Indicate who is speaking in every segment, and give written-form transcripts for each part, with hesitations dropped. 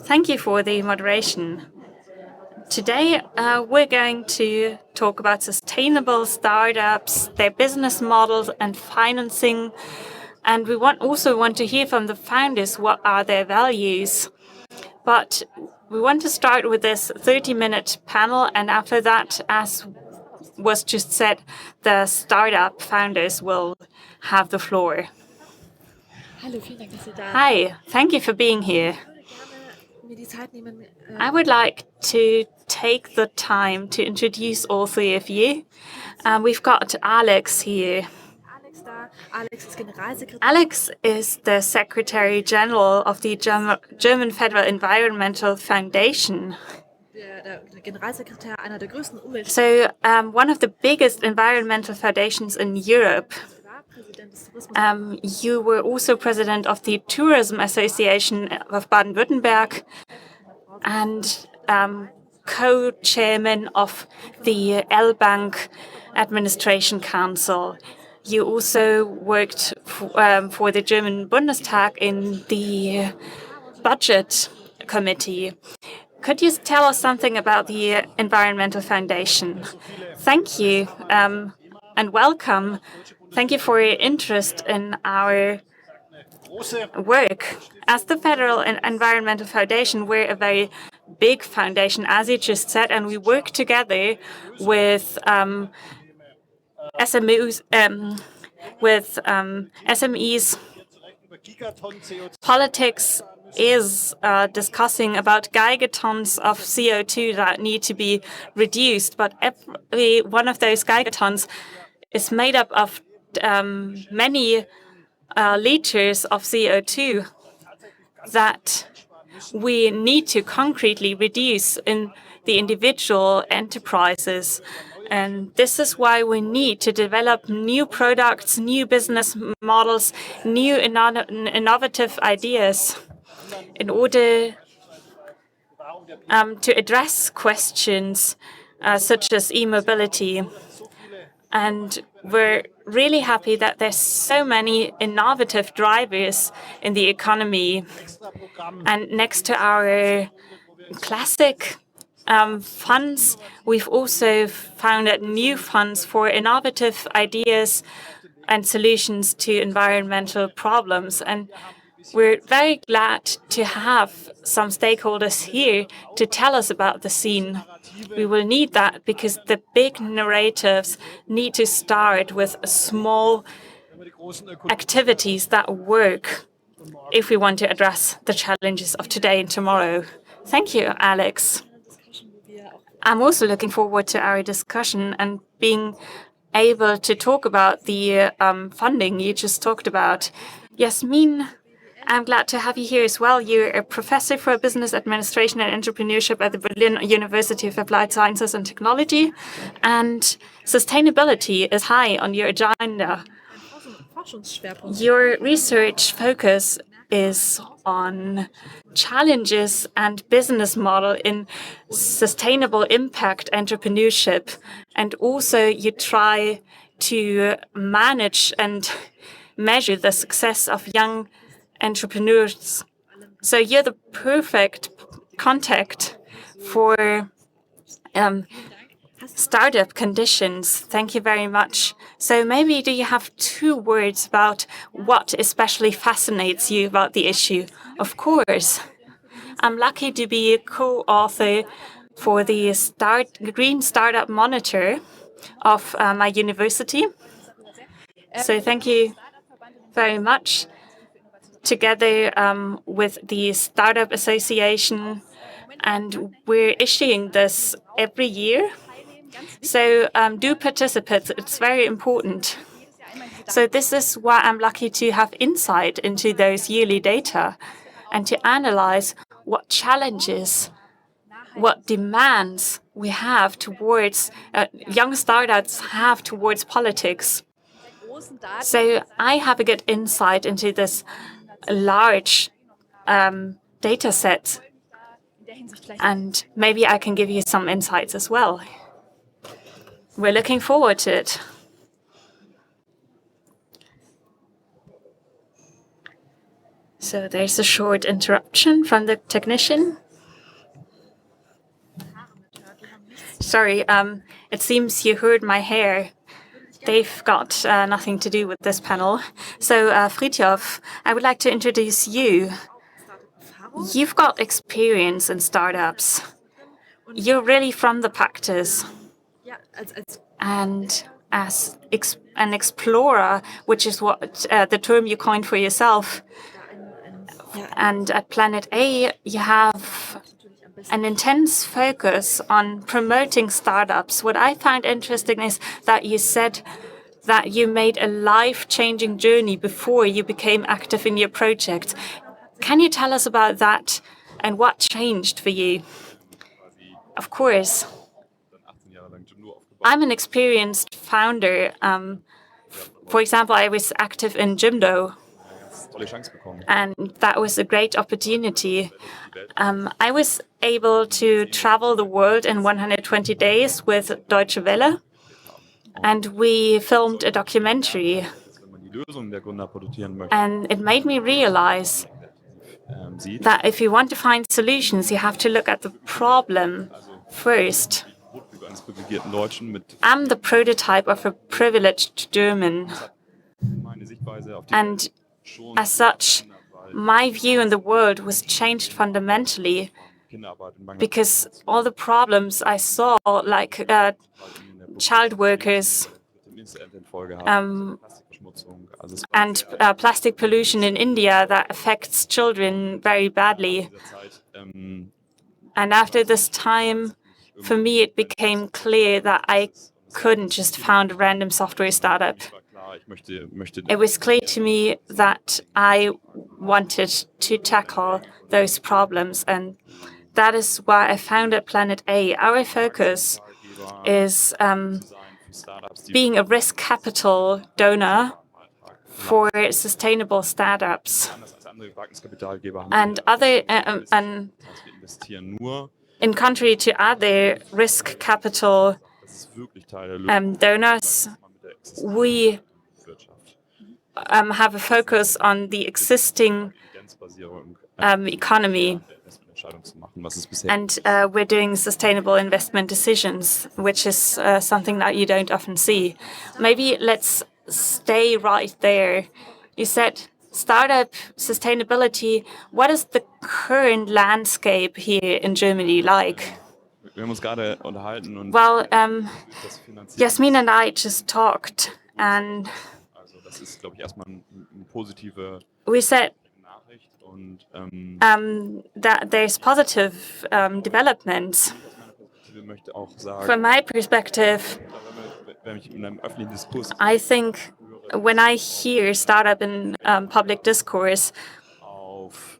Speaker 1: Thank you for the moderation. Today, we're going to talk about sustainable startups, their business models and financing. And we also want to hear from the founders what are their values. But we want to start with this 30-minute panel. And after that, as was just said, the startup founders will have the floor. Hi, thank you for being here. I would like to take the time to introduce all three of you. We've got Alex here. Alex is the Secretary General of the German Federal Environmental Foundation. So one of the biggest environmental foundations in Europe. You were also president of the Tourism Association of Baden-Württemberg and co-chairman of the L-Bank Administration Council. You also worked for the German Bundestag in the Budget Committee. Could you tell us something about the Environmental Foundation? Thank you and welcome. Thank you for your interest in our work. As the Federal Environmental Foundation, we're a very big foundation, as you just said, and we work together with SMEs. Politics is discussing about gigatons of CO2 that need to be reduced, but every one of those gigatons is made up of many liters of CO2 that we need to concretely reduce in the individual enterprises. And this is why we need to develop new products, new business models, new innovative ideas in order to address questions such as e-mobility. And we're really happy that there's so many innovative drivers in the economy. And next to our classic funds, we've also founded new funds for innovative ideas and solutions to environmental problems. And we're very glad to have some stakeholders here to tell us about the scene. We will need that because the big narratives need to start with small activities that work if we want to address the challenges of today and tomorrow. Thank you, Alex. I'm also looking forward to our discussion and being able to talk about the funding you just talked about. Yasmin, I'm glad to have you here as well. You're a professor for business administration and entrepreneurship at the Berlin University of Applied Sciences and Technology, and sustainability is high on your agenda. Your research focus is on challenges and business model in sustainable impact entrepreneurship, and also you try to manage and measure the success of young entrepreneurs. So you're the perfect contact for startup conditions. Thank you very much. So maybe do you have 2 words about what especially fascinates you about the issue? Of course. I'm lucky to be a co-author for the Green Startup Monitor of my university. So thank you very much. Together with the Startup Association, and we're issuing this every year. So do participate, it's very important. So this is why I'm lucky to have insight into those yearly data and to analyze what challenges, what demands we have towards, young startups have towards politics. So I have a good insight into this large data set, and maybe I can give you some insights as well. We're looking forward to it. So there's a short interruption from the technician. Sorry, it seems you heard my hair. They've got nothing to do with this panel. So Fritjof, I would like to introduce you. You've got experience in startups. You're really from the practice. And as an explorer, which is what the term you coined for yourself, and at Planet A, you have an intense focus on promoting startups. What I found interesting is that you said that you made a life-changing journey before you became active in your project. Can you tell us about that and what changed for you? Of course. I'm an experienced founder. For example, I was active in Jimdo, and that was a great opportunity. I was able to travel the world in 120 days with Deutsche Welle, and we filmed a documentary. And it made me realize that if you want to find solutions, you have to look at the problem first. I'm the prototype of a privileged German. And as such, my view in the world was changed fundamentally because all the problems I saw, like child workers and plastic pollution in India that affects children very badly. And after this time, for me, it became clear that I couldn't just found a random software startup. It was clear to me that I wanted to tackle those problems, and that is why I founded Planet A. Our focus is being a risk capital donor for sustainable startups. And in contrary to other risk capital donors, we have a focus on the existing economy. And we're doing sustainable investment decisions, which is something that you don't often see. Maybe let's stay right there. You said startup sustainability. What is the current landscape here in Germany like? Well, Jasmin and I just talked, and we said that there's positive developments. From my perspective, I think when I hear startup in public discourse,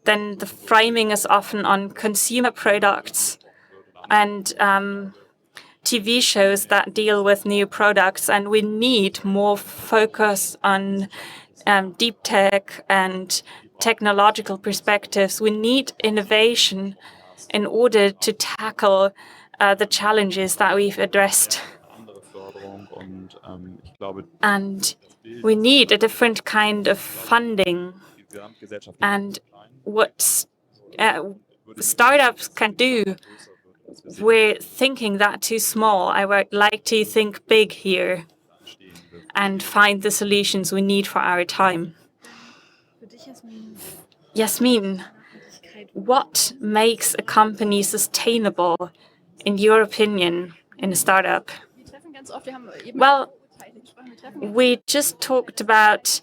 Speaker 1: then the framing is often on consumer products and TV shows that deal with new products, and we need more focus on deep tech and technological perspectives. We need innovation in order to tackle the challenges that we've addressed. And we need a different kind of funding. And what startups can do, we're thinking that too small. I would like to think big here and find the solutions we need for our time. Jasmin, what makes a company sustainable, in your opinion, in a startup? Well, we just talked about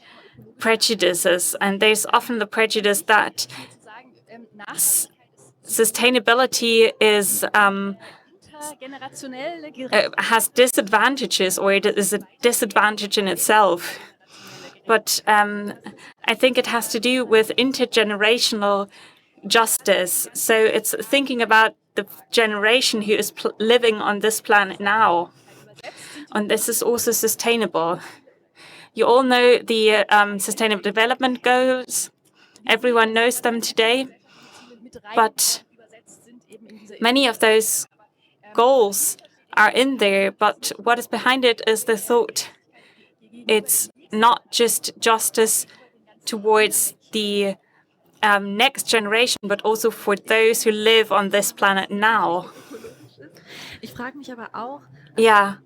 Speaker 1: prejudices, and there's often the prejudice that sustainability is has disadvantages, or it is a disadvantage in itself. But I think it has to do with intergenerational justice. So it's thinking about the generation who is living on this planet now. And this is also sustainable. You all know the Sustainable Development Goals. Everyone knows them today. But many of those goals are in there, but what is behind it is the thought. It's not just justice towards the next generation, but also for those who live on this planet now.
Speaker 2: Ich frage mich aber auch,
Speaker 1: Yeah,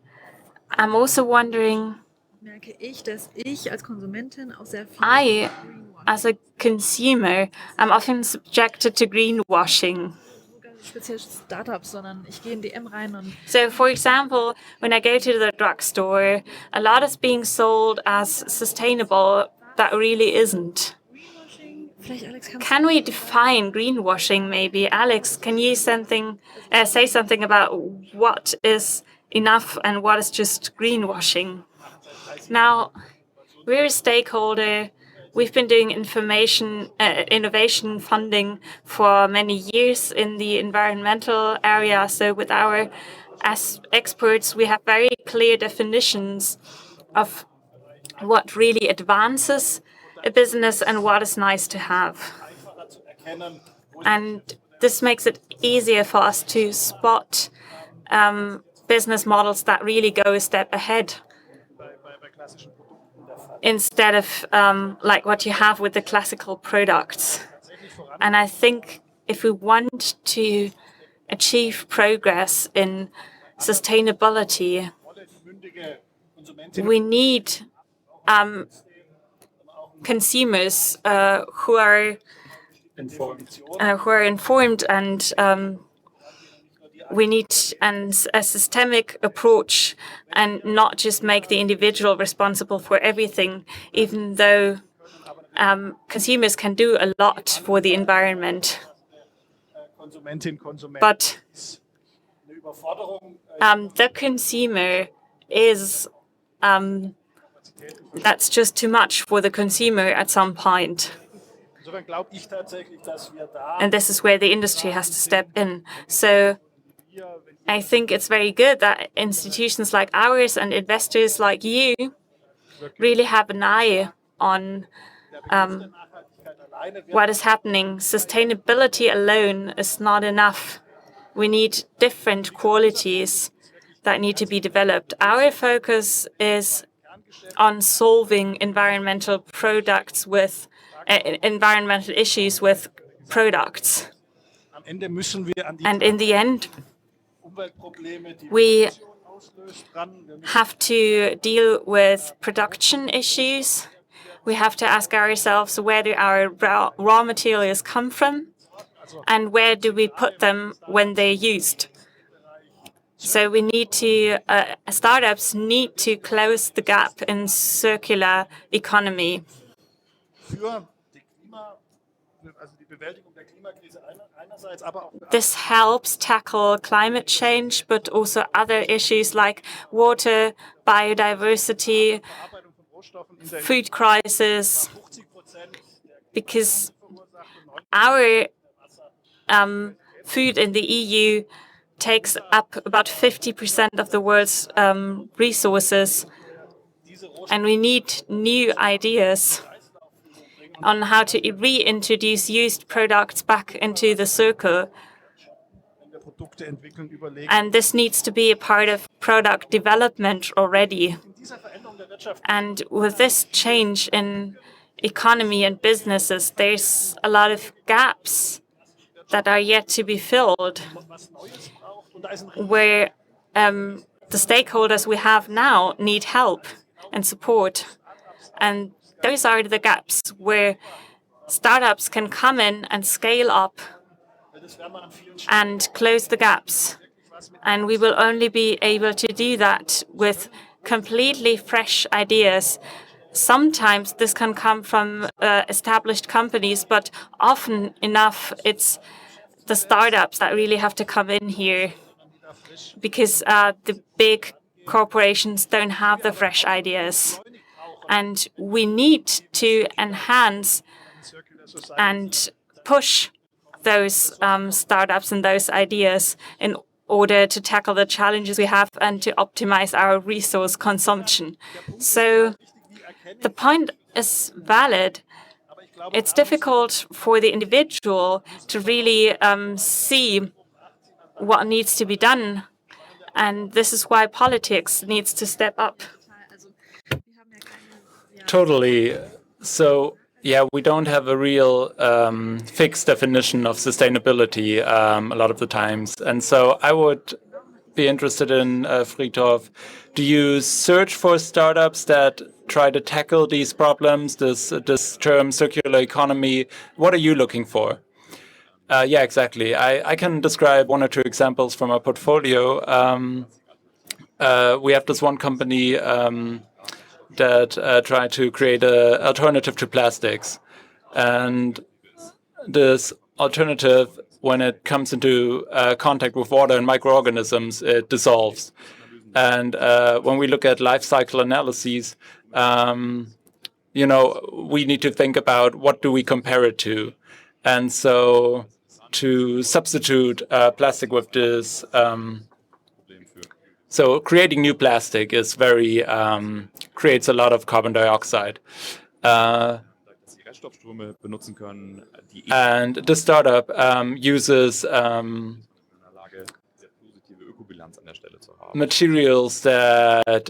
Speaker 1: I'm also wondering,
Speaker 2: merke ich, dass ich als Konsumentin auch sehr viel
Speaker 1: I, as a consumer, am often subjected to greenwashing.
Speaker 2: speziell Startups, sondern ich gehe in DM rein und
Speaker 1: So, for example, when I go to the drugstore, a lot is being sold as sustainable that really isn't.
Speaker 2: Greenwashing, vielleicht Alex,
Speaker 1: Can we define greenwashing maybe? Alex, can you say something about what is enough and what is just greenwashing? Now, we're a stakeholder. We've been doing innovation funding for many years in the environmental area. So with our as experts, we have very clear definitions of what really advances a business and what is nice to have. And this makes it easier for us to spot business models that really go a step ahead, instead of like what you have with the classical products. And I think if we want to achieve progress in sustainability, we need consumers who are informed, and we need a systemic approach and not just make the individual responsible for everything, even though consumers can do a lot for the environment. But the consumer is, that's just too much for the consumer at some point. And this is where the industry has to step in. So I think it's very good that institutions like ours and investors like you really have an eye on what is happening. Sustainability alone is not enough. We need different qualities that need to be developed. Our focus is on solving environmental issues with products. And in the end, we have to deal with production issues. We have to ask ourselves where do our raw materials come from and where do we put them when they're used. So we need to, startups need to close the gap in circular economy. This helps tackle climate change, but also other issues like water, biodiversity, food crisis, because our food in the EU takes up about 50% of the world's resources, and we need new ideas on how to reintroduce used products back into the circle. And this needs to be a part of product development already. And with this change in economy and businesses, there's a lot of gaps that are yet to be filled, where the stakeholders we have now need help and support. And those are the gaps where startups can come in and scale up and close the gaps. And we will only be able to do that with completely fresh ideas. Sometimes this can come from established companies, but often enough it's the startups that really have to come in here, because the big corporations don't have the fresh ideas. And we need to enhance and push those startups and those ideas in order to tackle the challenges we have and to optimize our resource consumption. So the point is valid. It's difficult for the individual to really see what needs to be done. And this is why politics needs to step up.
Speaker 3: Totally. So yeah, we don't have a real fixed definition of sustainability a lot of the times. And so I would be interested in, Friedhof, do you search for startups that try to tackle these problems, this term circular economy? What are you looking for? Yeah, exactly. I can describe one or two examples from our portfolio. We have this one company that tried to create an alternative to plastics. And this alternative, when it comes into contact with water and microorganisms, it dissolves. And when we look at life cycle analyses, you know, we need to think about what do we compare it to. And so to substitute plastic with this, so creating new plastic is very, creates a lot of carbon dioxide. And the startup uses materials that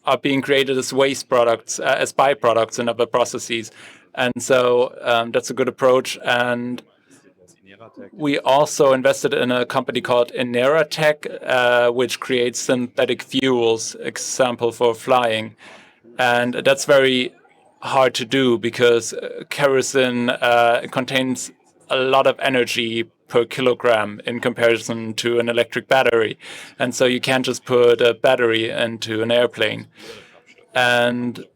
Speaker 3: are being created as waste products, as byproducts in other processes. And so that's a good approach. And we also invested in a company called Tech, which creates synthetic fuels, example for flying. And that's very hard to do because kerosene contains a lot of energy per kilogram in comparison to an electric battery. And so you can't just put a battery into an airplane. And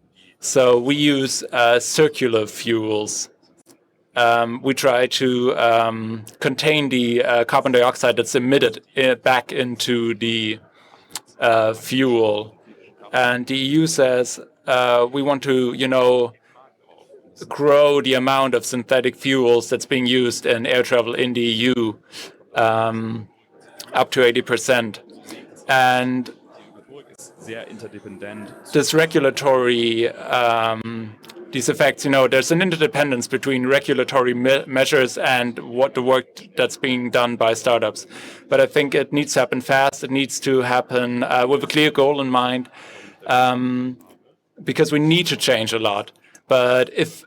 Speaker 3: so we use circular fuels. We try to contain the carbon dioxide that's emitted back into the fuel. And the EU says we want to, you know, grow the amount of synthetic fuels that's being used in air travel in the EU up to 80%. And this regulatory, these effects, you know, there's an interdependence between regulatory measures and what the work that's being done by startups. But I think it needs to happen fast. It needs to happen with a clear goal in mind, because we need to change a lot. But if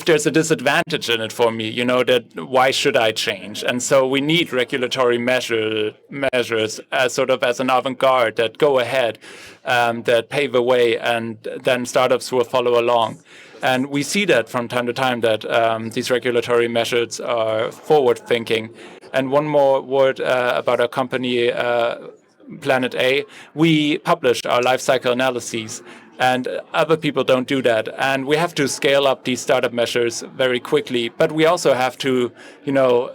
Speaker 3: there's a disadvantage in it for me, you know, that why should I change? And so we need regulatory measures as sort of as an avant-garde that go ahead, that pave the way, and then startups will follow along. And we see that from time to time that these regulatory measures are forward-thinking. And one more word about our company, Planet A. We publish our life cycle analyses, and other people don't do that. And we have to scale up these startup measures very quickly. But we also have to, you know,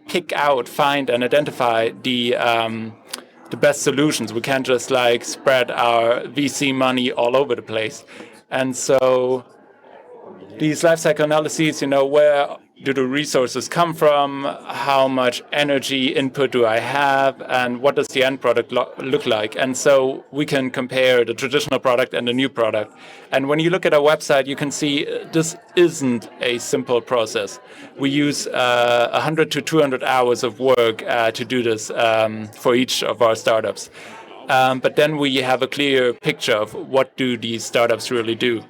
Speaker 3: pick out, find, and identify the best solutions. We can't just like spread our VC money all over the place. And so these life cycle analyses, you know, where do the resources come from? How much energy input do I have? And what does the end product look like? And so we can compare the traditional product and the new product. And when you look at our website, you can see this isn't a simple process. We use 100 to 200 hours of work to do this for each of our startups. But then we have a clear picture of what do these startups really do.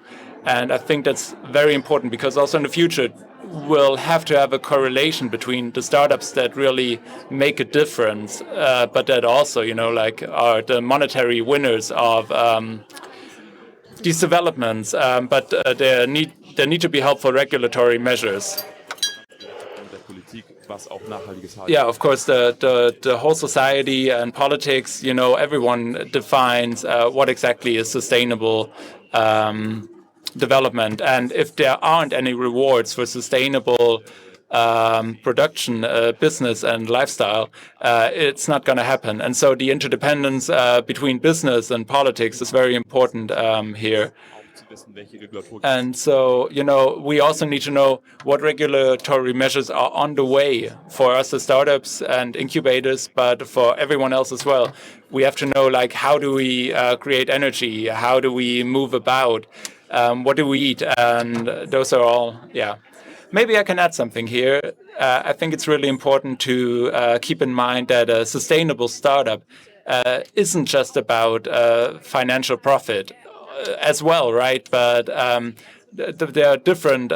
Speaker 3: And I think that's very important because also in the future, we'll have to have a correlation between the startups that really make a difference, but that also, you know, like are the monetary winners of these developments. But there need to be helpful regulatory measures. Yeah, of course, the whole society and politics, you know, everyone defines what exactly is sustainable development. And if there aren't any rewards for sustainable production, business and lifestyle, it's not going to happen. And so the interdependence between business and politics is very important here. And so, you know, we also need to know what regulatory measures are on the way for us as startups and incubators, but for everyone else as well. We have to know, like, how do we create energy? How do we move about? What do we eat? And those are all, yeah. Maybe I can add something here. I think it's really important to keep in mind that a sustainable startup isn't just about financial profit as well, right? But there are different,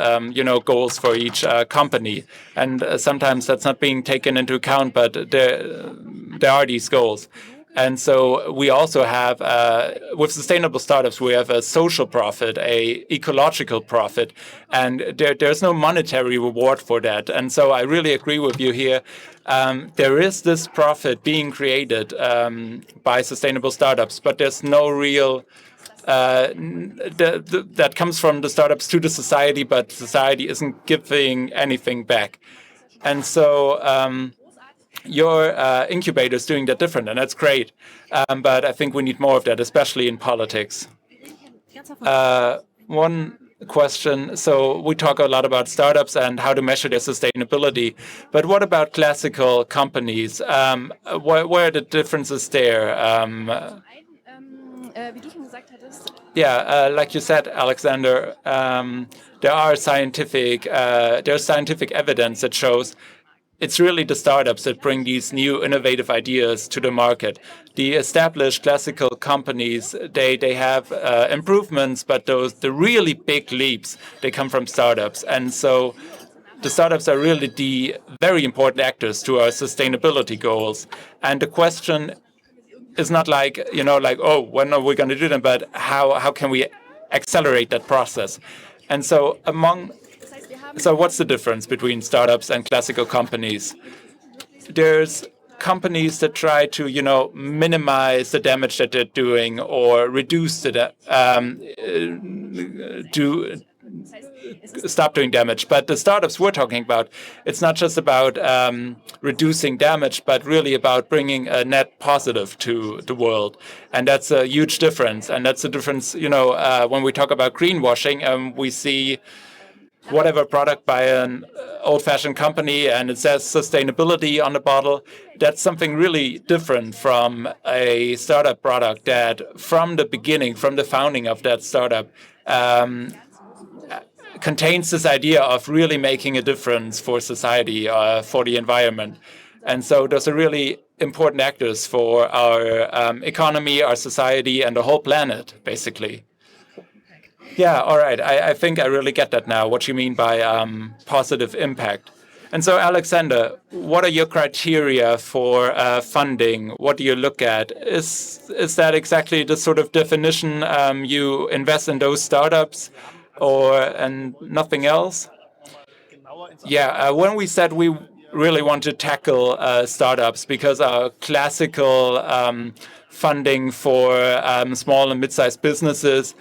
Speaker 3: goals for each company, and sometimes that's not being taken into account. But there are these goals. And so we also have, with sustainable startups, we have a social profit, a ecological profit, and there's no monetary reward for that. And so I really agree with you here. There is this profit being created by sustainable startups, but there's no real that comes from the startups to the society, but society isn't giving anything back. And so your incubator is doing that different, and that's great. But I think we need more of that, especially in politics. One question. So we talk a lot about startups and how to measure their sustainability. But what about classical companies? Where are the differences there? Like you said, Alexander, there's scientific evidence that shows it's really the startups that bring these new innovative ideas to the market. The established classical companies, they have improvements, but the really big leaps, they come from startups. And so the startups are really the very important actors to our sustainability goals. And the question is not like, oh, when are we going to do them, but how can we accelerate that process? And so So what's the difference between startups and classical companies? There's companies that try to, minimize the damage that they're doing or reduce stop doing damage. But the startups we're talking about, it's not just about reducing damage, but really about bringing a net positive to the world. And that's a huge difference. And that's the difference, when we talk about greenwashing, we see whatever product by an old-fashioned company and it says sustainability on the bottle, that's something really different from a startup product that from the beginning, from the founding of that startup, contains this idea of really making a difference for society, for the environment. And so those are really important actors for our economy, our society, and the whole planet, basically. Yeah, all right. I think I really get that now, what you mean by positive impact. And so, Alexander, what are your criteria for funding? What do you look at? Is that exactly the sort of definition you invest in those startups and nothing else? Yeah, when we said we really want to tackle startups because our classical funding for small and mid-sized businesses,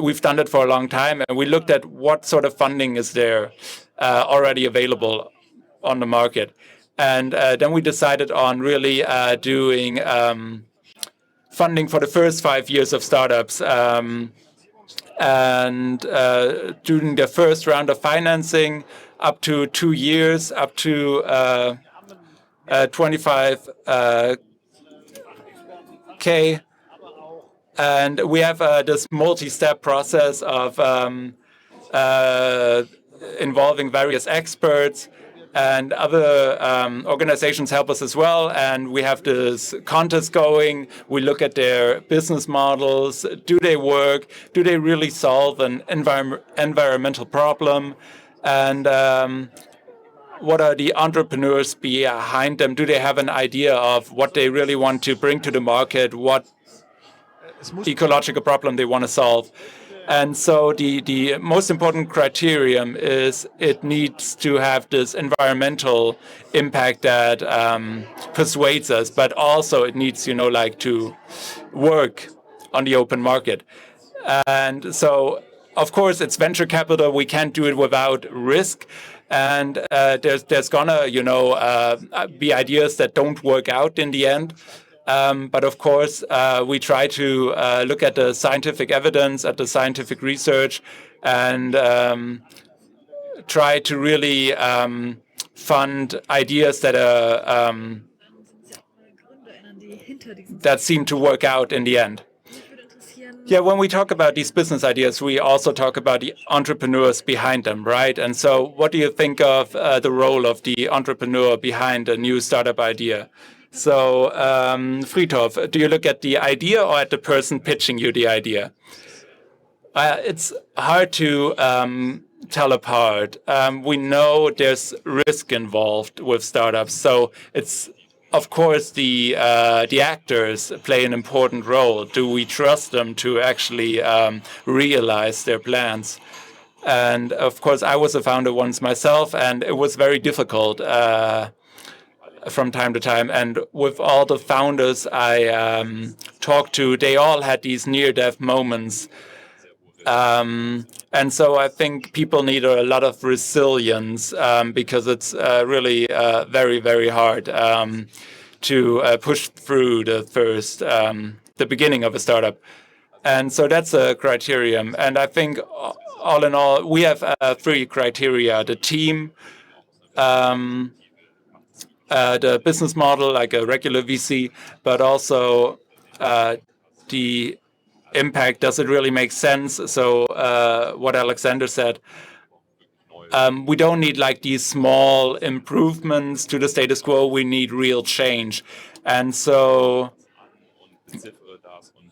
Speaker 3: we've done it for a long time, and we looked at what sort of funding is there already available on the market. And then we decided on really doing funding for the first 5 years of startups and doing the first round of financing up to 2 years, up to 25K. And we have this multi-step process of involving various experts, and other organizations help us as well. And we have this contest going. We look at their business models. Do they work? Do they really solve an environmental problem? And what are the entrepreneurs behind them? Do they have an idea of what they really want to bring to the market? What ecological problem they want to solve? And so the most important criterion is it needs to have this environmental impact that persuades us, but also it needs, to work on the open market. And so, of course, it's venture capital. We can't do it without risk. And there's gonna, be ideas that don't work out in the end. But of course, we try to look at the scientific evidence, at the scientific research, and try to really fund ideas that are that seem to work out in the end. Yeah, when we talk about these business ideas, we also talk about the entrepreneurs behind them, right? And so what do you think of the role of the entrepreneur behind a new startup idea? So, Friedhof, do you look at the idea or at the person pitching you the idea? It's hard to tell apart. We know there's risk involved with startups, so it's of course the actors play an important role. Do we trust them to actually realize their plans? And of course, I was a founder once myself, and it was very difficult from time to time. And with all the founders I talked to, they all had these near-death moments. And so I think people need a lot of resilience because it's really very, very hard to push through the beginning of a startup. And so that's a criterion. And I think all in all, we have 3 criteria: the team, the business model, like a regular VC, but also the impact. Does it really make sense? So what Alexander said, we don't need like these small improvements to the status quo. We need real change. And so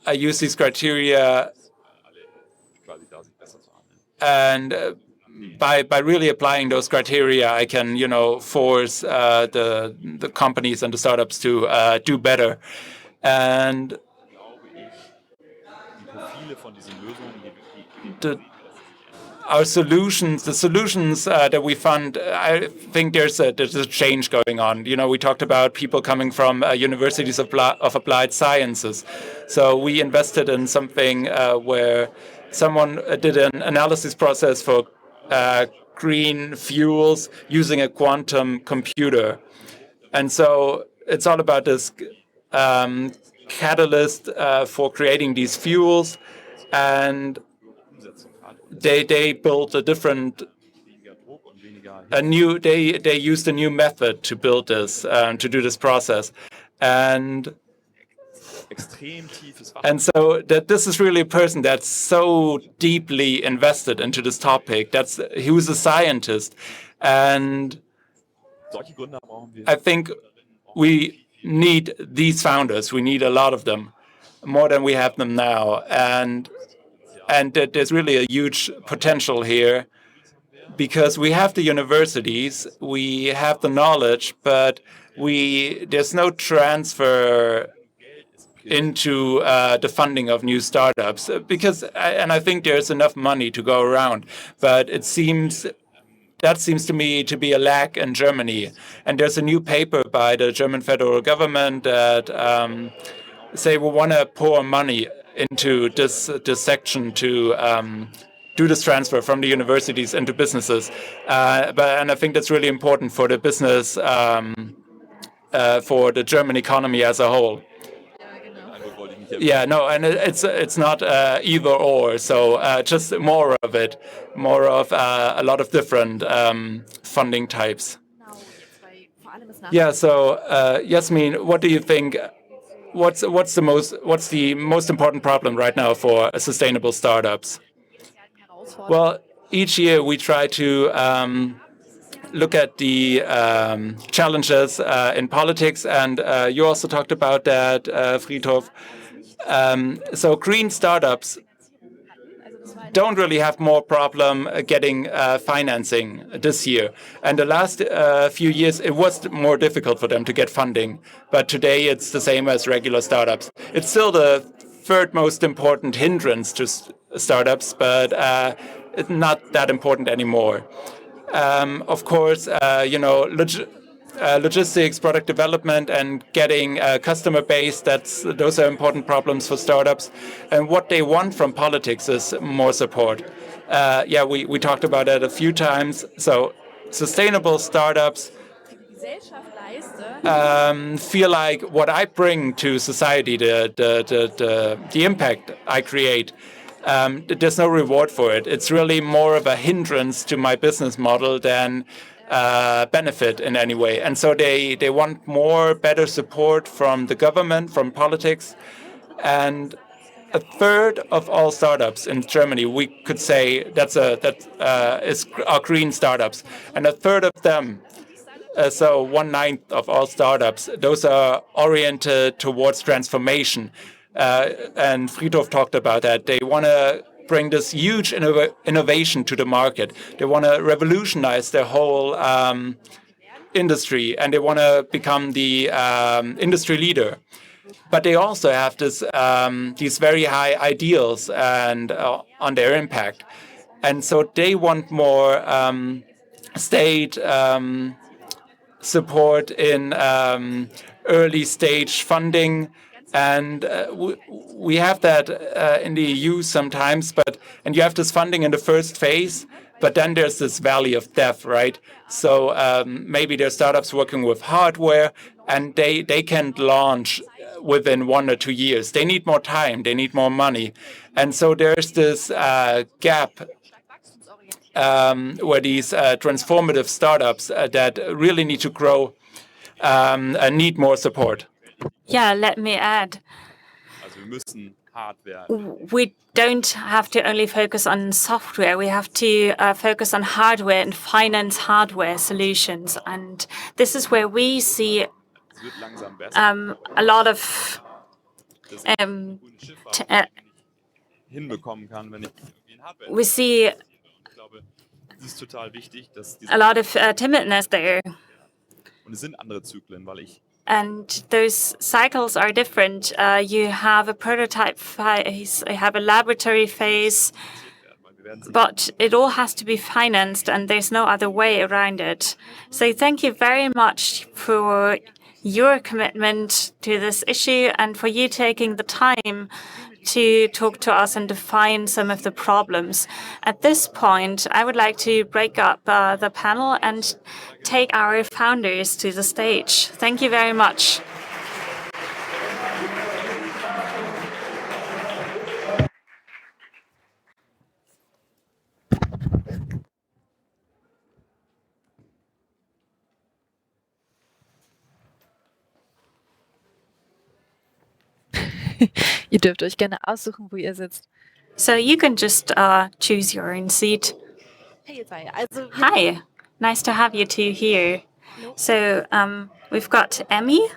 Speaker 3: I use these criteria, and by really applying those criteria, I can force the companies and the startups to do better. And the solutions that we fund, I think there's a change going on. We talked about people coming from universities of applied sciences. So we invested in something where someone did an analysis process for green fuels using a quantum computer. And so it's all about this catalyst for creating these fuels. And they built they used a new method to build this, to do this process. And so this is really a person that's so deeply invested into this topic. He was a scientist. And I think we need these founders. We need a lot of them, more than we have them now. And there's really a huge potential here, because we have the universities, we have the knowledge, but there's no transfer into the funding of new startups, and I think there's enough money to go around, but that seems to me to be a lack in Germany. And there's a new paper by the German federal government that say we want to pour money into this section to do this transfer from the universities into businesses. And I think that's really important for the business, for the German economy as a whole. Yeah, no, and it's not either or. So just more of it, more of a lot of different funding types. Yeah. So Yasmin, what do you think? What's the most important problem right now for sustainable startups? Well, each year we try to look at the challenges in politics, and you also talked about that, Friedhof. So green startups don't really have more problem getting financing this year. And the last few years, it was more difficult for them to get funding. But today, it's the same as regular startups. It's still the 3rd most important hindrance to startups, but it's not that important anymore. Of course, logistics, product development, and getting a customer base, those are important problems for startups. And what they want from politics is more support. We talked about that a few times. So sustainable startups feel like what I bring to society, the impact I create, there's no reward for it. It's really more of a hindrance to my business model than benefit in any way. And so they want better support from the government, from politics. And a third of all startups in Germany, we could say are green startups. And a third of them, so 1/9 of all startups, those are oriented towards transformation. And Friedhof talked about that. They want to bring this huge innovation to the market. They want to revolutionize their whole industry, and they want to become the industry leader. But they also have these very high ideals and on their impact, and so they want more state support in early stage funding, and we have that in the EU sometimes. And you have this funding in the first phase, but then there's this valley of death, right? So maybe there are startups working with hardware, and they can't launch within 1 or 2 years. They need more time, they need more money. And so there's this gap where these transformative startups that really need to grow need more support.
Speaker 1: Yeah, let me add. We don't have to only focus on software. We have to focus on hardware and finance hardware solutions. And this is where we see a lot of we see a lot of timidness there. And those cycles are different. You have a prototype phase, you have a laboratory phase, but it all has to be financed, and there's no other way around it. So thank you very much for your commitment to this issue and for you taking the time to talk to us and define some of the problems. At this point, I would like to break up the panel and take our founders to the stage. Thank you very much.
Speaker 2: Ihr dürft euch gerne aussuchen, wo ihr sitzt.
Speaker 1: So you can just choose your own seat.
Speaker 2: Hey ihr zwei, also
Speaker 1: Hi, nice to have you two here. So we've got Emmy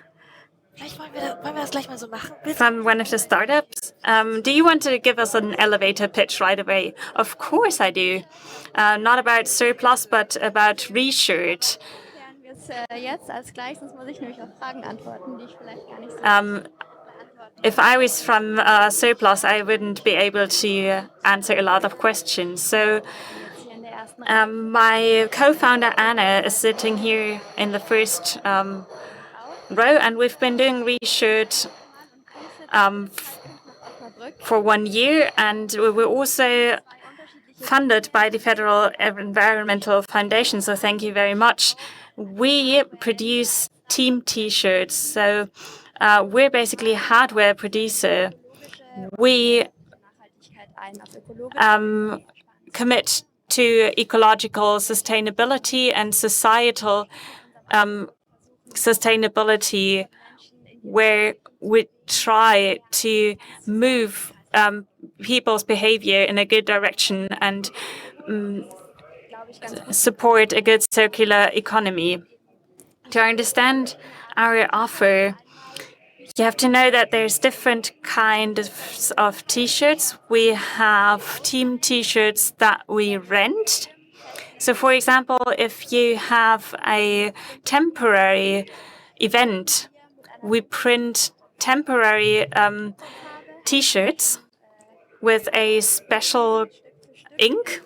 Speaker 2: vielleicht wollen wir das gleich mal so machen. Bitte.
Speaker 1: from one of the startups. Do you want to give us an elevator pitch right away? Of course I do. Not about surplus, but about reshirt.
Speaker 4: Klären wir es jetzt als gleich, sonst muss ich nämlich auf Fragen antworten, die ich vielleicht gar nicht so beantworten
Speaker 1: If I was from surplus, I wouldn't be able to answer a lot of questions. So
Speaker 4: hier in der ersten Reihe.
Speaker 1: my co-founder Anna is sitting here in the first row, and we've been doing reshirt for 1 year, and we were also funded by the Federal Environmental Foundation, so thank you very much. We produce team T-shirts, so we're basically a hardware producer. We commit to ecological sustainability and societal sustainability, where we try to move people's behavior in a good direction and support a good circular economy. To understand our offer, you have to know that there's different kinds of T-shirts. We have team T-shirts that we rent. So, for example, if you have a temporary event, we print temporary T-shirts with a special ink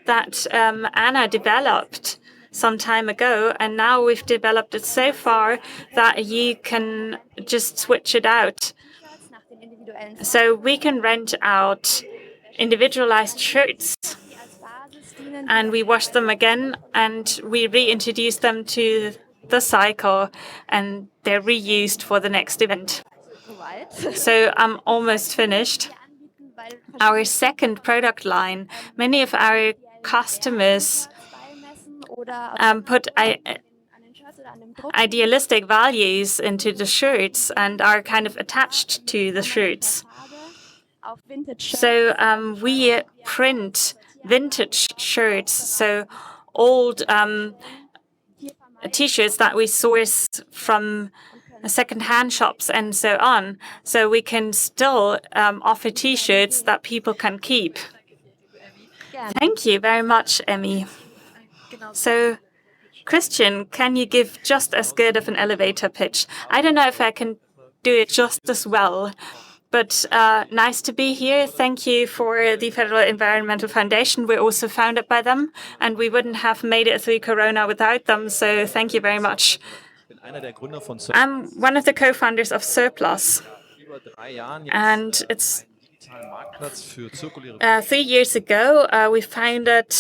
Speaker 1: that Anna developed some time ago, and now we've developed it so far that you can just switch it out. So we can rent out individualized shirts, and we wash them again, and we reintroduce them to the cycle, and they're reused for the next event. So I'm almost finished. Our second product line, many of our customers put idealistic values into the shirts and are kind of attached to the shirts. So we print vintage shirts, so old T-shirts that we source from second-hand shops and so on. So we can still offer T-shirts that people can keep. Thank you very much, Emmy. So, Christian, can you give just as good of an elevator pitch? I don't know if I can do it just as well, but nice to be here. Thank you for the Federal Environmental Foundation. We're also founded by them, and we wouldn't have made it through Corona without them, so thank you very much. I'm one of the co-founders of Surplus, and it's 3 years ago we founded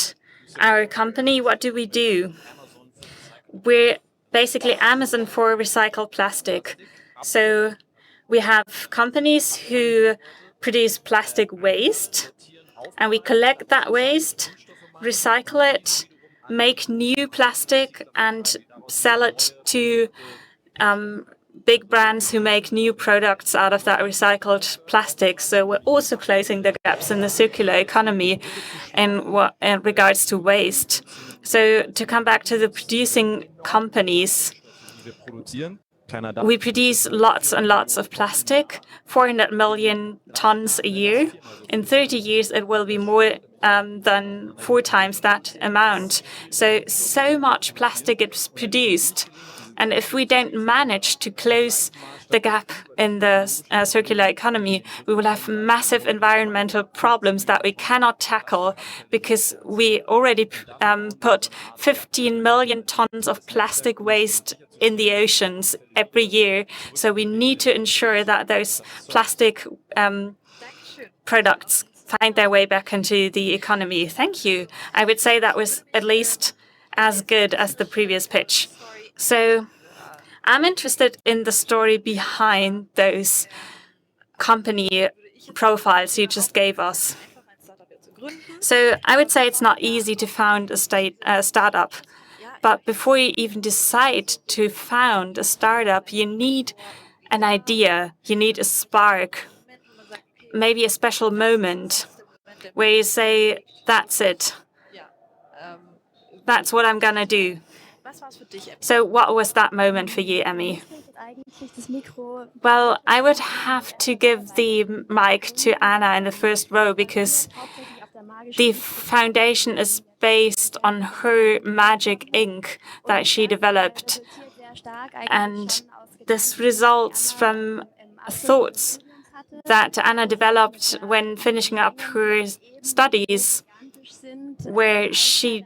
Speaker 1: our company. What do we do? We're basically Amazon for recycled plastic. So we have companies who produce plastic waste, and we collect that waste, recycle it, make new plastic, and sell it to big brands who make new products out of that recycled plastic. So we're also closing the gaps in the circular economy in regards to waste. So to come back to the producing companies, we produce lots and lots of plastic, 400 million tons a year. In 30 years, it will be more than 4 times that amount. So much plastic is produced. And if we don't manage to close the gap in the circular economy, we will have massive environmental problems that we cannot tackle because we already put 15 million tons of plastic waste in the oceans every year. So we need to ensure that those plastic products find their way back into the economy. Thank you. I would say that was at least as good as the previous pitch. So I'm interested in the story behind those company profiles you just gave us. So I would say it's not easy to found a startup. But before you even decide to found a startup, you need an idea, you need a spark, maybe a special moment where you say, that's it. That's what I'm gonna do. So what was that moment for you, Emmy? Well, I would have to give the mic to Anna in the first row because the foundation is based on her magic ink that she developed. And this results from thoughts that Anna developed when finishing up her studies, where she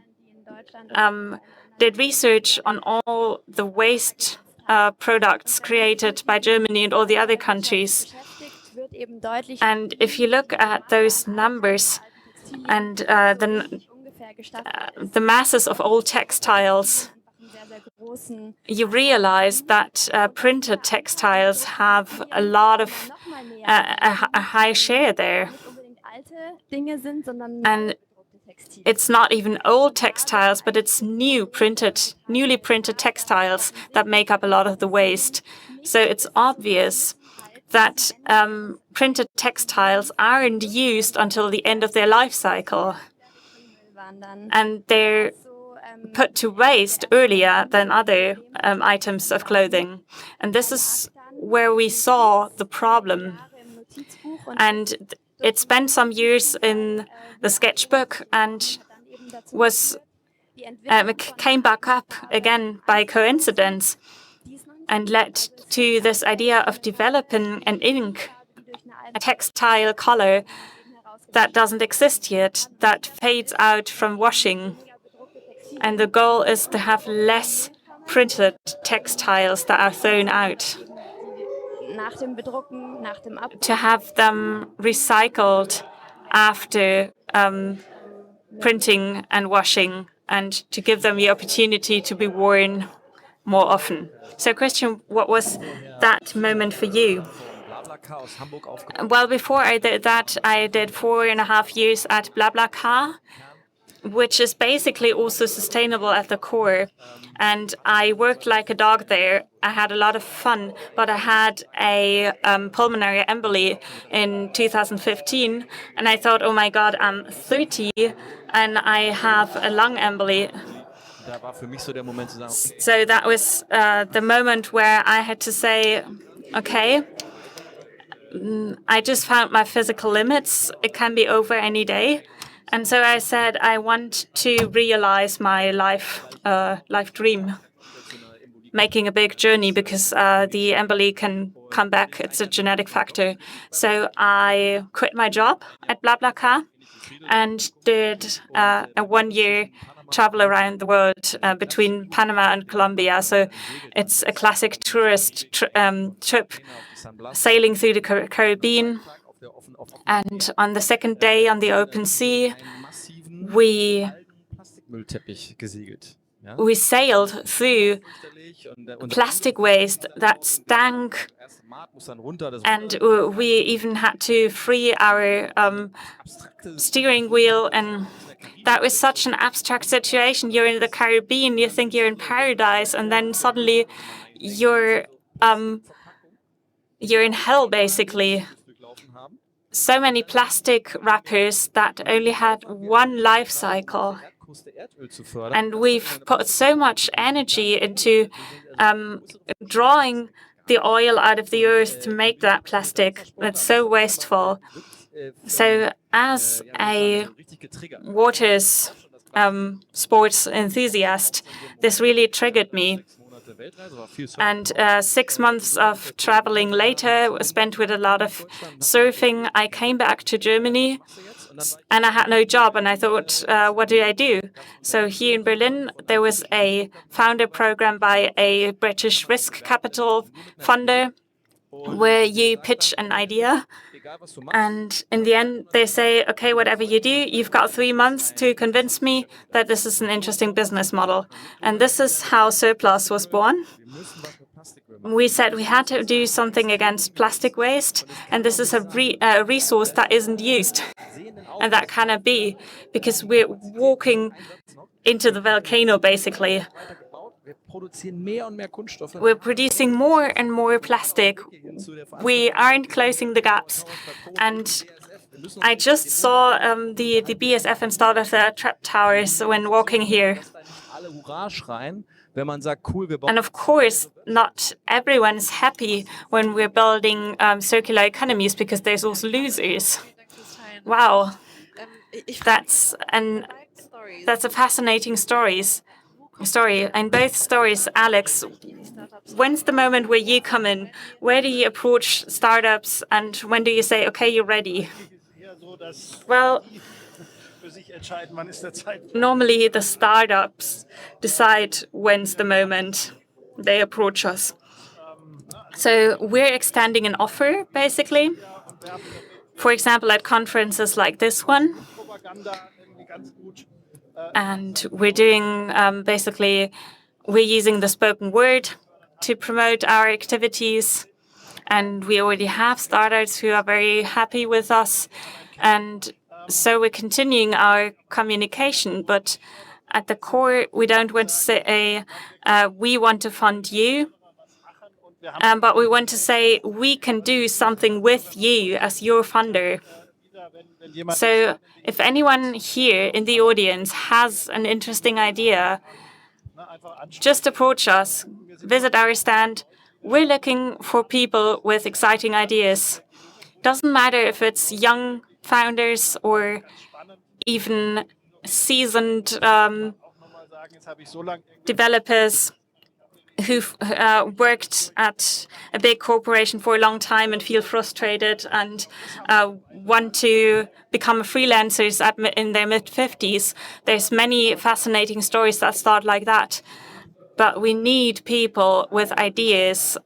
Speaker 1: did research on all the waste products created by Germany and all the other countries. And if you look at those numbers and the masses of old textiles, you realize that printed textiles have a lot of a high share there. And it's not even old textiles, but it's newly printed textiles that make up a lot of the waste. So it's obvious that printed textiles aren't used until the end of their life cycle. And they're put to waste earlier than other items of clothing. And this is where we saw the problem. And it spent some years in the sketchbook and came back up again by coincidence and led to this idea of developing an ink, a textile color that doesn't exist yet, that fades out from washing. And the goal is to have less printed textiles that are thrown out, to have them recycled after printing and washing, and to give them the opportunity to be worn more often. So, Christian, what was that moment for you? Well, before I did that, I did 4.5 years at BlaBlaCar, which is basically also sustainable at the core. And I worked like a dog there. I had a lot of fun, but I had a pulmonary emboly in 2015. And I thought, oh my God, I'm 30 and I have a lung emboly. So that was the moment where I had to say, okay, I just found my physical limits. It can be over any day. And so I said, I want to realize my life dream, making a big journey, because the emboli can come back. It's a genetic factor. So I quit my job at BlaBlaCar and did a 1-year travel around the world between Panama and Colombia. So it's a classic tourist trip, sailing through the Caribbean. And on the second day on the open sea, we sailed through plastic waste that stank, and we even had to free our steering wheel. And that was such an abstract situation. You're in the Caribbean, you think you're in paradise, and then suddenly you're in hell, basically. So many plastic wrappers that only had one life cycle. And we've put so much energy into drawing the oil out of the earth to make that plastic. That's so wasteful. So as a water sports enthusiast, this really triggered me. And 6 months of traveling later, spent with a lot of surfing, I came back to Germany and I had no job. And I thought, what do I do? So here in Berlin, there was a founder program by a British risk capital funder where you pitch an idea. And in the end, they say, okay, whatever you do, you've got 3 months to convince me that this is an interesting business model. And this is how Surplus was born. We said we had to do something against plastic waste, and this is a resource that isn't used. And that cannot be, because we're walking into the volcano, basically. We're producing more and more plastic. We aren't closing the gaps. And I just saw the BASF and start of the trap towers when walking here. And of course, not everyone's happy when we're building circular economies, because there's also losers. Wow, that's a fascinating story. In both stories, Alex, when's the moment where you come in? Where do you approach startups, and when do you say, okay, you're ready? Well, normally the startups decide when's the moment they approach us. So we're extending an offer, basically. For example, at conferences like this one. And we're doing, we're using the spoken word to promote our activities. And we already have startups who are very happy with us. And so we're continuing our communication. But at the core, we don't want to say, we want to fund you. But we want to say, we can do something with you as your funder. So if anyone here in the audience has an interesting idea, just approach us, visit our stand. We're looking for people with exciting ideas. Doesn't matter if it's young founders or even seasoned developers who've worked at a big corporation for a long time and feel frustrated and want to become freelancers in their mid-50s. There's many fascinating stories that start like that. But we need people with ideas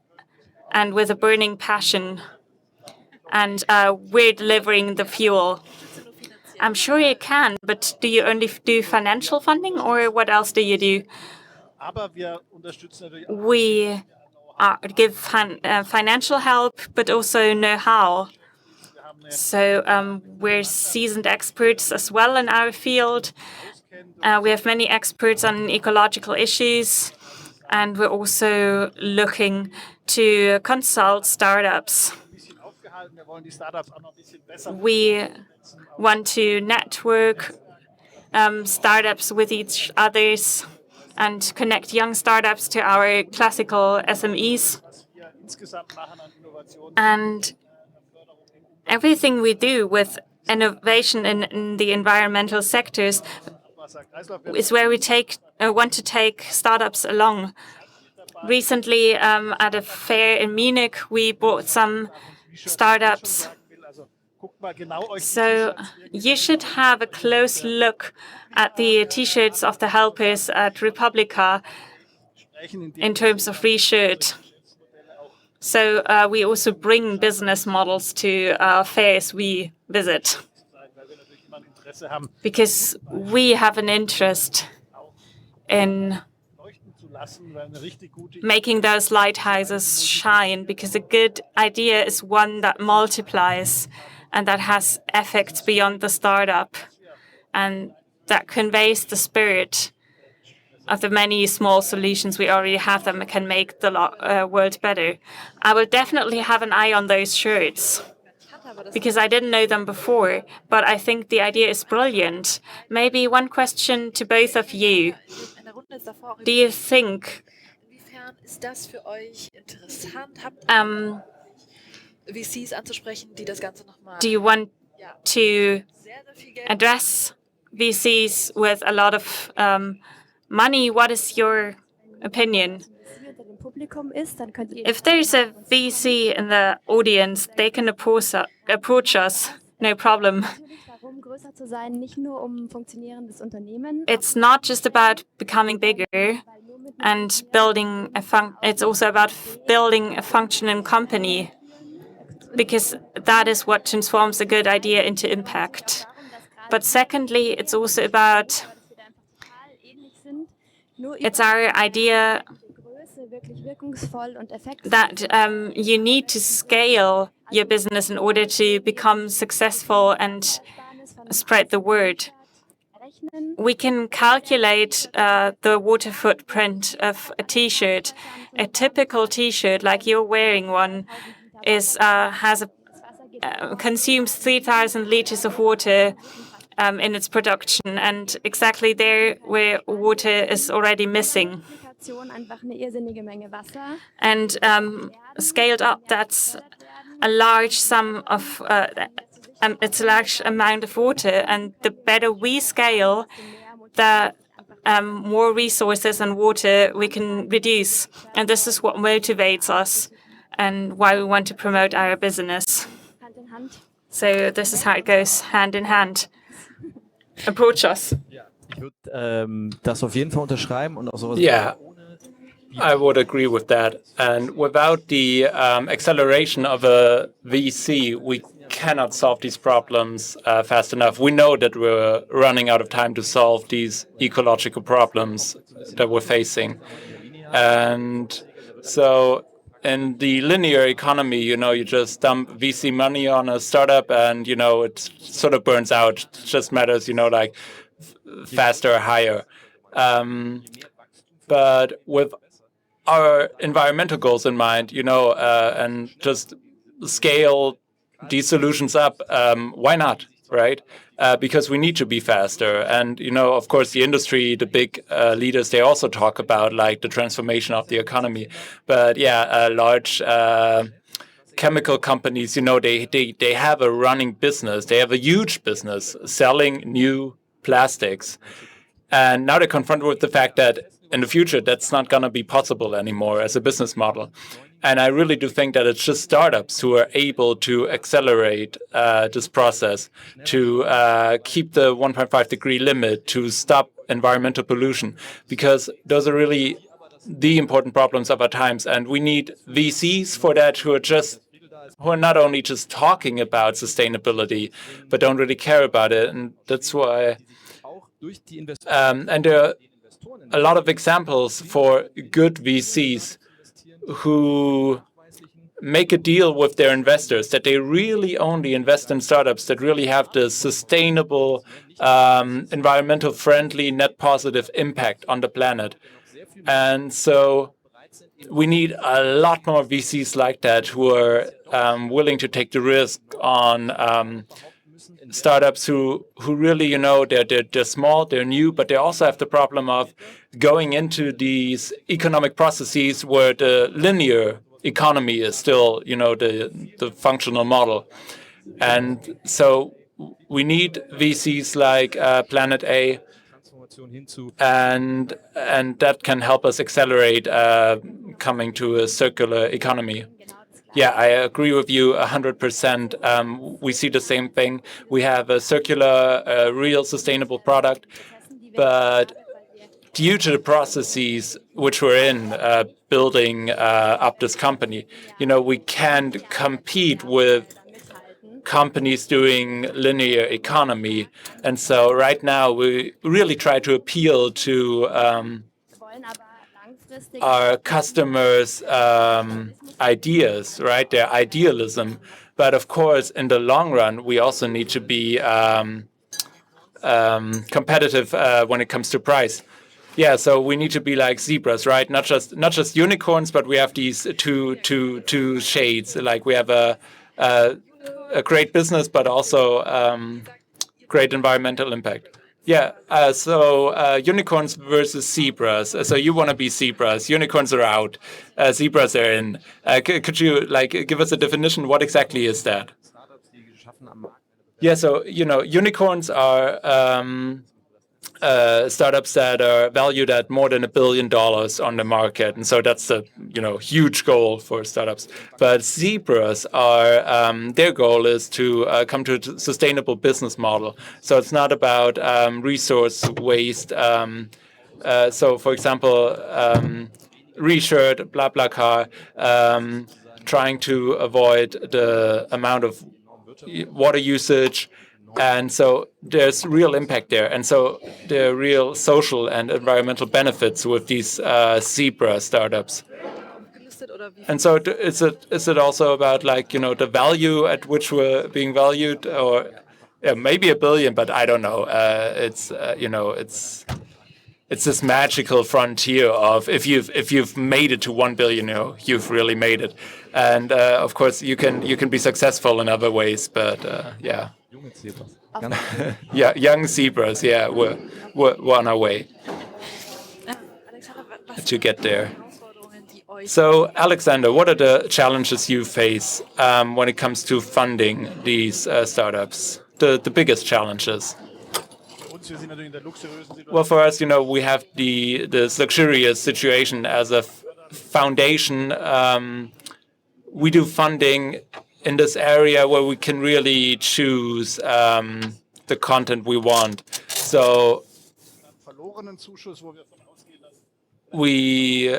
Speaker 1: and with a burning passion. And we're delivering the fuel. I'm sure you can, but do you only do financial funding, or what else do you do? We give financial help, but also know-how. So we're seasoned experts as well in our field. We have many experts on ecological issues, and we're also looking to consult startups. We want to network startups with each others and connect young startups to our classical SMEs. And everything we do with innovation in the environmental sectors is where we want to take startups along. Recently, at a fair in Munich, we bought some startups. So you should have a close look at the T-shirts of the helpers at Republica in terms of research. So we also bring business models to fairs we visit, because we have an interest in making those lighthouses shine, because a good idea is one that multiplies and that has effects beyond the startup, and that conveys the spirit of the many small solutions we already have that can make the world better. I will definitely have an eye on those shirts, because I didn't know them before, but I think the idea is brilliant. Maybe one question to both of you. Do you think do you want to address VCs with a lot of money? What is your opinion? If there's a VC in the audience, they can approach us, no problem. It's not just about becoming bigger and building it's also about building a functioning company, because that is what transforms a good idea into impact. But secondly, it's also about, it's our idea that you need to scale your business in order to become successful and spread the word. We can calculate the water footprint of a T-shirt. A typical T-shirt, like you're wearing one, consumes 3,000 liters of water in its production, and exactly there where water is already missing. And scaled up, that's a large sum of it's a large amount of water, and the better we scale, the more resources and water we can reduce. And this is what motivates us and why we want to promote our business. So this is how it goes, hand in hand. Approach us.
Speaker 3: Yeah, I would agree with that. And without the acceleration of a VC, we cannot solve these problems fast enough. We know that we're running out of time to solve these ecological problems that we're facing. And so in the linear economy, you just dump VC money on a startup and, it sort of burns out. It just matters, like faster, higher. But with our environmental goals in mind, and just scale these solutions up, why not, right? Because we need to be faster. And, of course, the industry, the big leaders, they also talk about like the transformation of the economy. But yeah, large chemical companies, they have a running business. They have a huge business selling new plastics. And now they're confronted with the fact that in the future, that's not going to be possible anymore as a business model. And I really do think that it's just startups who are able to accelerate this process, to keep the 1.5 degree limit, to stop environmental pollution, because those are really the important problems of our times. And we need VCs for that who are not only just talking about sustainability, but don't really care about it. And that's why. And there are a lot of examples for good VCs who make a deal with their investors that they really only invest in startups that really have the sustainable, environmental friendly, net positive impact on the planet. And so we need a lot more VCs like that who are willing to take the risk on startups who really, they're small, they're new, but they also have the problem of going into these economic processes where the linear economy is still, the functional model. And so we need VCs like Planet A, and that can help us accelerate coming to a circular economy. Yeah, I agree with you 100%. We see the same thing. We have a circular, real sustainable product, but due to the processes which we're in building up this company, we can't compete with companies doing linear economy. And so right now we really try to appeal to our customers' ideas, right? Their idealism. But of course, in the long run, we also need to be competitive when it comes to price. Yeah, so we need to be like zebras, right? Not just unicorns, but we have these two shades. Like we have a great business, but also great environmental impact. Yeah, so unicorns versus zebras. So you want to be zebras. Unicorns are out. Zebras are in. Could you give us a definition? What exactly is that? Yeah, so unicorns are startups that are valued at more than $1 billion on the market, and so that's a huge goal for startups. But zebras are their goal is to come to a sustainable business model. So it's not about resource waste. So, for example, Reshirt, BlaBlaCar, trying to avoid the amount of water usage. And so there's real impact there. And so there are real social and environmental benefits with these zebra startups. And so is it also about the value at which we're being valued, or maybe $1 billion, but I don't know. It's this magical frontier of if you've made it to 1 billion, you've really made it. And of course you can be successful in other ways, but yeah. Yeah, young zebras. Yeah, we're on our way to get there. So, Alexander, what are the challenges you face when it comes to funding these startups? The biggest challenges. Well, for us, we have this luxurious situation as a foundation. We do funding in this area where we can really choose the content we want. So we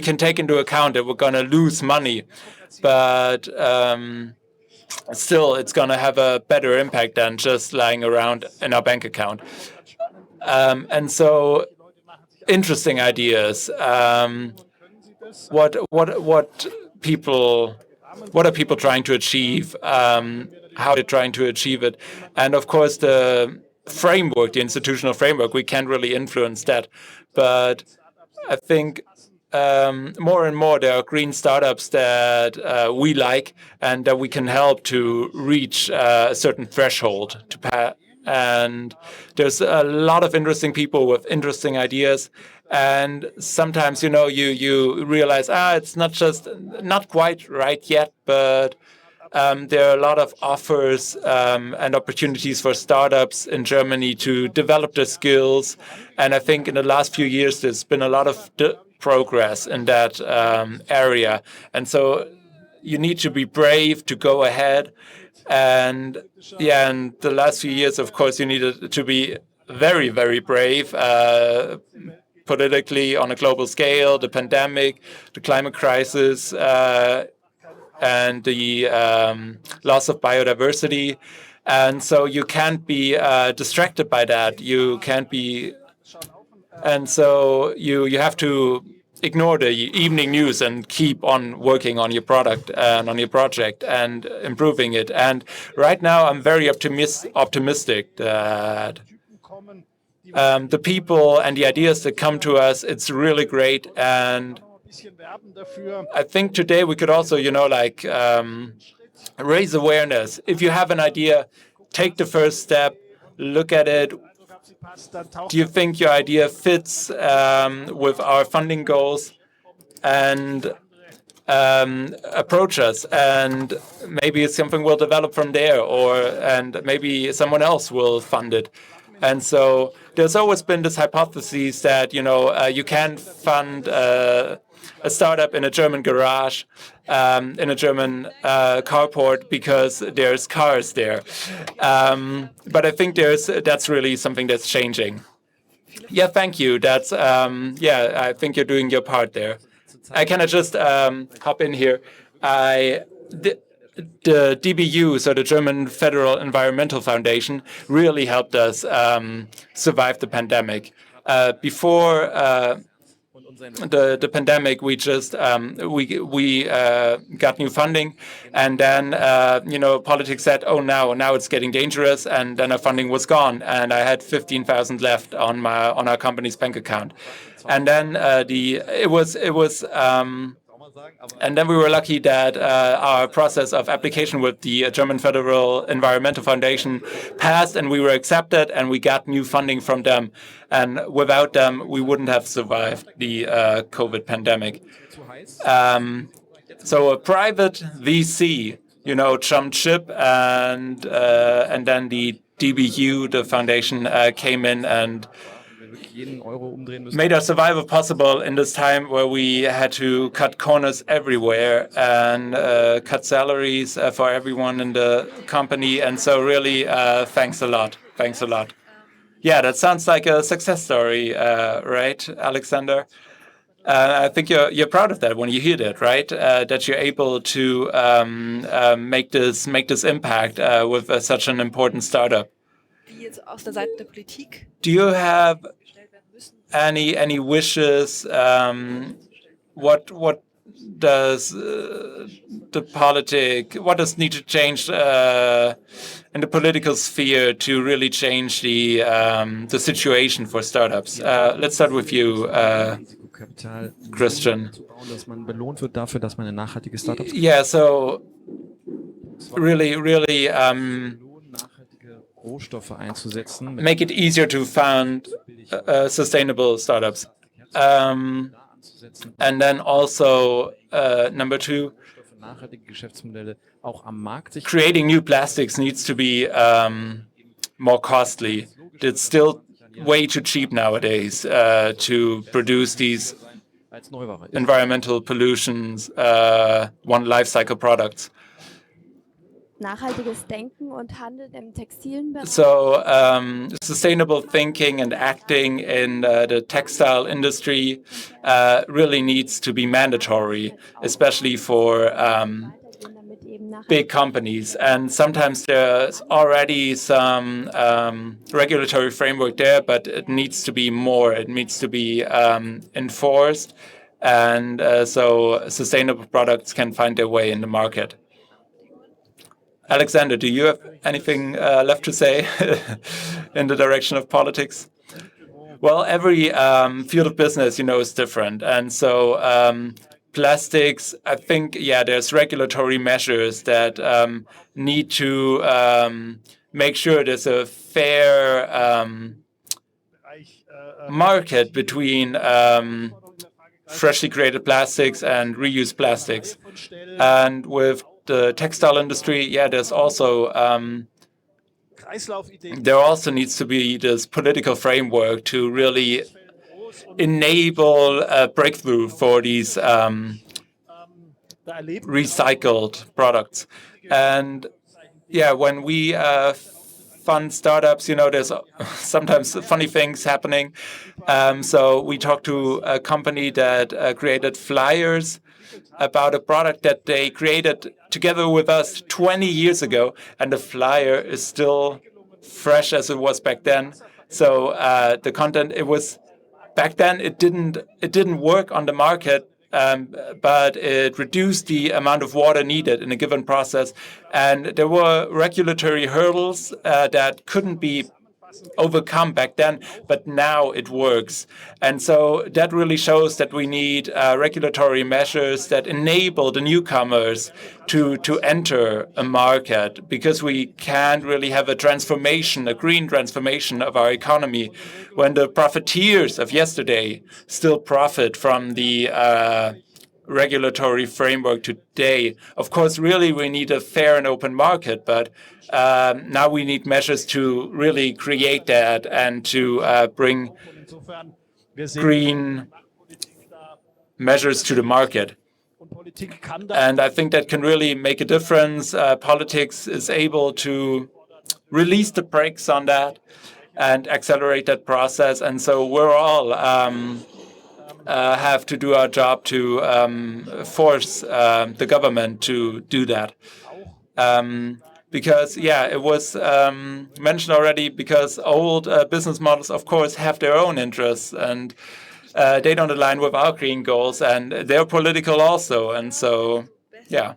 Speaker 3: can take into account that we're going to lose money, but still it's going to have a better impact than just lying around in our bank account. And so interesting ideas. What are people trying to achieve? How they're trying to achieve it? And of course, the framework, the institutional framework, we can't really influence that. But I think more and more there are green startups that we like and that we can help to reach a certain threshold to pass. And there's a lot of interesting people with interesting ideas. And sometimes, you realize, it's not quite right yet, but there are a lot of offers and opportunities for startups in Germany to develop their skills. And I think in the last few years, there's been a lot of progress in that area. And so you need to be brave to go ahead. And yeah, in the last few years, of course, you needed to be very, very brave. Politically, on a global scale, the pandemic, the climate crisis, and the loss of biodiversity. And so you can't be distracted by that. You can't be, and so you have to ignore the evening news and keep on working on your product and on your project and improving it. And right now, I'm very optimistic that the people and the ideas that come to us, it's really great. And I think today we could also, raise awareness. If you have an idea, take the first step, look at it. Do you think your idea fits with our funding goals? And approach us, and maybe it's something we'll develop from there, and maybe someone else will fund it. And so there's always been this hypothesis that you can fund a startup in a German garage, in a German carport, because there's cars there. But I think that's really something that's changing. Yeah, thank you. That's I think you're doing your part there. Can I just hop in here? The DBU, so the German Federal Environmental Foundation, really helped us survive the pandemic. Before the pandemic, we just we got new funding, and then politics said, "Oh, now it's getting dangerous," and then our funding was gone, and I had 15,000 left on our company's bank account, and then and then we were lucky that our process of application with the German Federal Environmental Foundation passed, and we were accepted, and we got new funding from them. And without them, we wouldn't have survived the COVID pandemic. So a private VC, jumped ship, and then the DBU, the foundation, came in and made our survival possible in this time where we had to cut corners everywhere and cut salaries for everyone in the company. And so really, thanks a lot. Thanks a lot. Yeah, that sounds like a success story, right, Alexander? I think you're proud of that when you hear that, right? That you're able to make this impact with such an important startup. Do you have any wishes? What does what does need to change in the political sphere to really change the situation for startups? Let's start with you, Christian. Yeah, so really make it easier to fund sustainable startups. And then also, number two, creating new plastics needs to be more costly. It's still way too cheap nowadays to produce these environmental pollutions, one life cycle products.
Speaker 4: Nachhaltiges Denken und Handeln im Textilbereich.
Speaker 3: So sustainable thinking and acting in the textile industry really needs to be mandatory, especially for big companies. And sometimes there's already some regulatory framework there, but it needs to be more. It needs to be enforced, and so sustainable products can find their way in the market. Alexander, do you have anything left to say in the direction of politics? Well, every field of business, is different. And so plastics, I think, there's regulatory measures that need to make sure there's a fair market between freshly created plastics and reused plastics. And with the textile industry, there's also there also needs to be this political framework to really enable a breakthrough for these recycled products. And when we fund startups, there's sometimes funny things happening. So we talked to a company that created flyers about a product that they created together with us 20 years ago, and the flyer is still fresh as it was back then. So the content, it was back then, it didn't work on the market, but it reduced the amount of water needed in a given process, and there were regulatory hurdles that couldn't be overcome back then, but now it works. And so that really shows that we need regulatory measures that enable the newcomers to enter a market, because we can't really have a transformation, a green transformation of our economy, when the profiteers of yesterday still profit from the regulatory framework today. Of course, really, we need a fair and open market, but now we need measures to really create that and to bring green measures to the market. And I think that can really make a difference. Politics is able to release the brakes on that and accelerate that process. And so we're all have to do our job to force the government to do that. Because, yeah, it was mentioned already, because old business models, of course, have their own interests, and they don't align with our green goals, and they're political also. And so, yeah.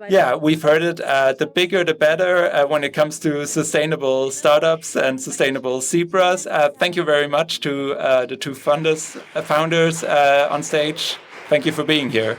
Speaker 3: Yeah, we've heard it. The bigger, the better when it comes to sustainable startups and sustainable zebras. Thank you very much to the two founders on stage. Thank you for being here.